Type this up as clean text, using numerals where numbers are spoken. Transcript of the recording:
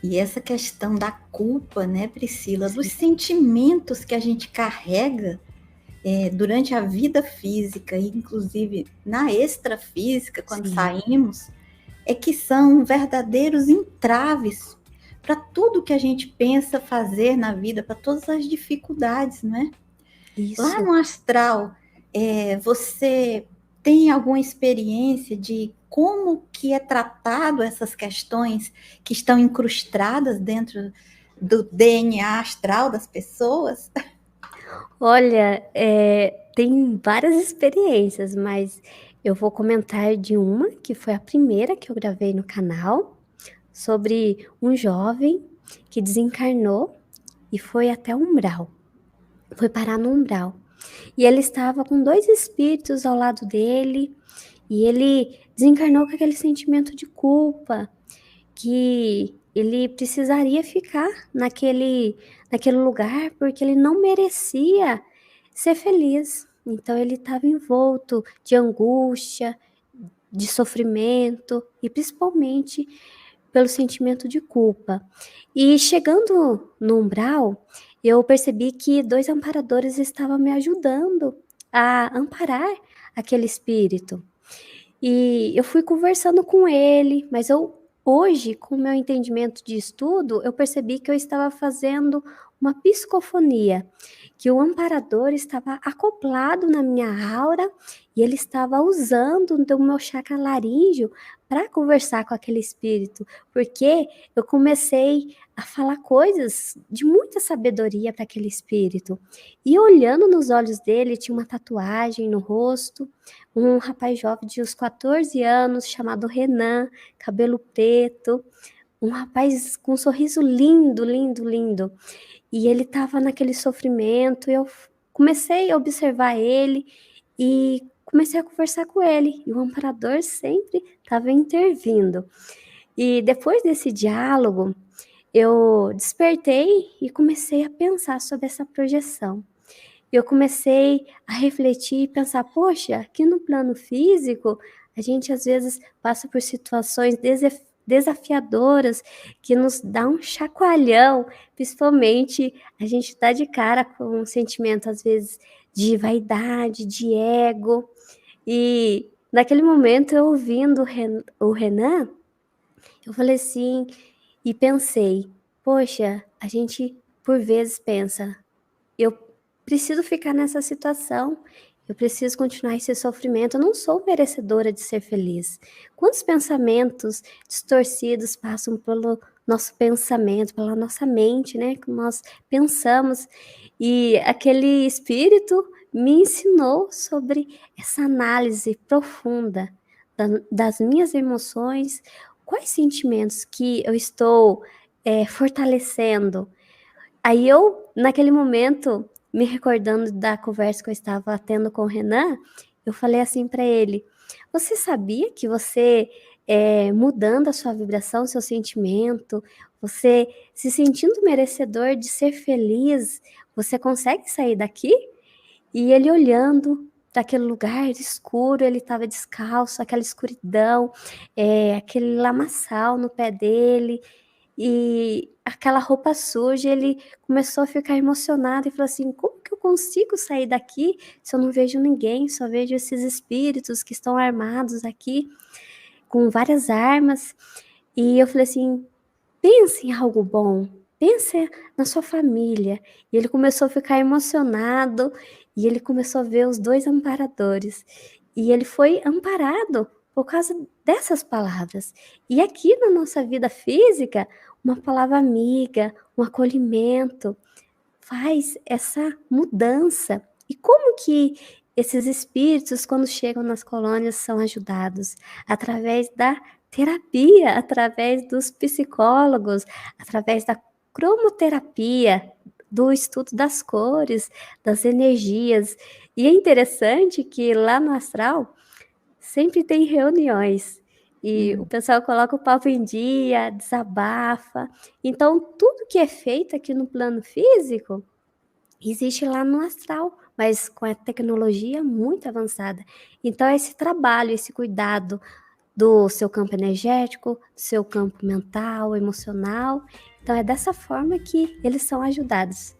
E essa questão da culpa, né, Priscila, dos sentimentos que a gente carrega durante a vida física, e inclusive na extrafísica, quando Sim, saímos, é que são verdadeiros entraves para tudo que a gente pensa fazer na vida, para todas as dificuldades, né? Lá isso. no astral, você tem alguma experiência de como que é tratado essas questões que estão incrustadas dentro do DNA astral das pessoas? Olha, tem várias experiências, mas eu vou comentar de uma que foi a primeira que eu gravei no canal, sobre um jovem que desencarnou e foi até o umbral, foi parar no umbral. E ele estava com 2 espíritos ao lado dele, e ele desencarnou com aquele sentimento de culpa, que ele precisaria ficar naquele lugar, porque ele não merecia ser feliz. Então ele estava envolto de angústia, de sofrimento e principalmente pelo sentimento de culpa. E chegando no umbral, eu percebi que 2 amparadores estavam me ajudando a amparar aquele espírito. E eu fui conversando com ele, mas hoje, com o meu entendimento de estudo, eu percebi que eu estava fazendo uma psicofonia, que o amparador estava acoplado na minha aura e ele estava usando do meu chakra laríngeo para conversar com aquele espírito, porque eu comecei a falar coisas de muita sabedoria para aquele espírito. E olhando nos olhos dele, tinha uma tatuagem no rosto, um rapaz jovem de uns 14 anos, chamado Renan, cabelo preto, um rapaz com um sorriso lindo, lindo, lindo. E ele estava naquele sofrimento, eu comecei a observar ele e comecei a conversar com ele, e o amparador sempre estava intervindo. E depois desse diálogo, eu despertei e comecei a pensar sobre essa projeção. Eu comecei a refletir e pensar, poxa, aqui no plano físico, a gente às vezes passa por situações desafiadoras que nos dá um chacoalhão, principalmente a gente está de cara com um sentimento às vezes de vaidade, de ego. E naquele momento eu ouvindo o Renan, eu falei assim e pensei, poxa, a gente por vezes pensa, eu preciso ficar nessa situação, eu preciso continuar esse sofrimento, eu não sou merecedora de ser feliz. Quantos pensamentos distorcidos passam pelo nosso pensamento, pela nossa mente, né? Que nós pensamos. E aquele espírito me ensinou sobre essa análise profunda das minhas emoções, quais sentimentos que eu estou fortalecendo. Aí eu, naquele momento, me recordando da conversa que eu estava tendo com o Renan, eu falei assim para ele: você sabia que você, mudando a sua vibração, seu sentimento, você se sentindo merecedor de ser feliz, você consegue sair daqui? E ele olhando para aquele lugar escuro, ele estava descalço, aquela escuridão, aquele lamaçal no pé dele, e aquela roupa suja, ele começou a ficar emocionado e falou assim: como que eu consigo sair daqui se eu não vejo ninguém, só vejo esses espíritos que estão armados aqui com várias armas? E eu falei assim: pense em algo bom, pense na sua família. E ele começou a ficar emocionado e ele começou a ver os 2 amparadores. E ele foi amparado por causa dessas palavras. E aqui na nossa vida física, uma palavra amiga, um acolhimento, faz essa mudança. E como que esses espíritos, quando chegam nas colônias, são ajudados? Através da terapia, através dos psicólogos, através da cromoterapia, do estudo das cores, das energias. E é interessante que lá no astral sempre tem reuniões e o pessoal coloca o papo em dia, desabafa. Então, tudo que é feito aqui no plano físico existe lá no astral, mas com a tecnologia muito avançada. Então, esse trabalho, esse cuidado do seu campo energético, do seu campo mental, emocional. Então é dessa forma que eles são ajudados.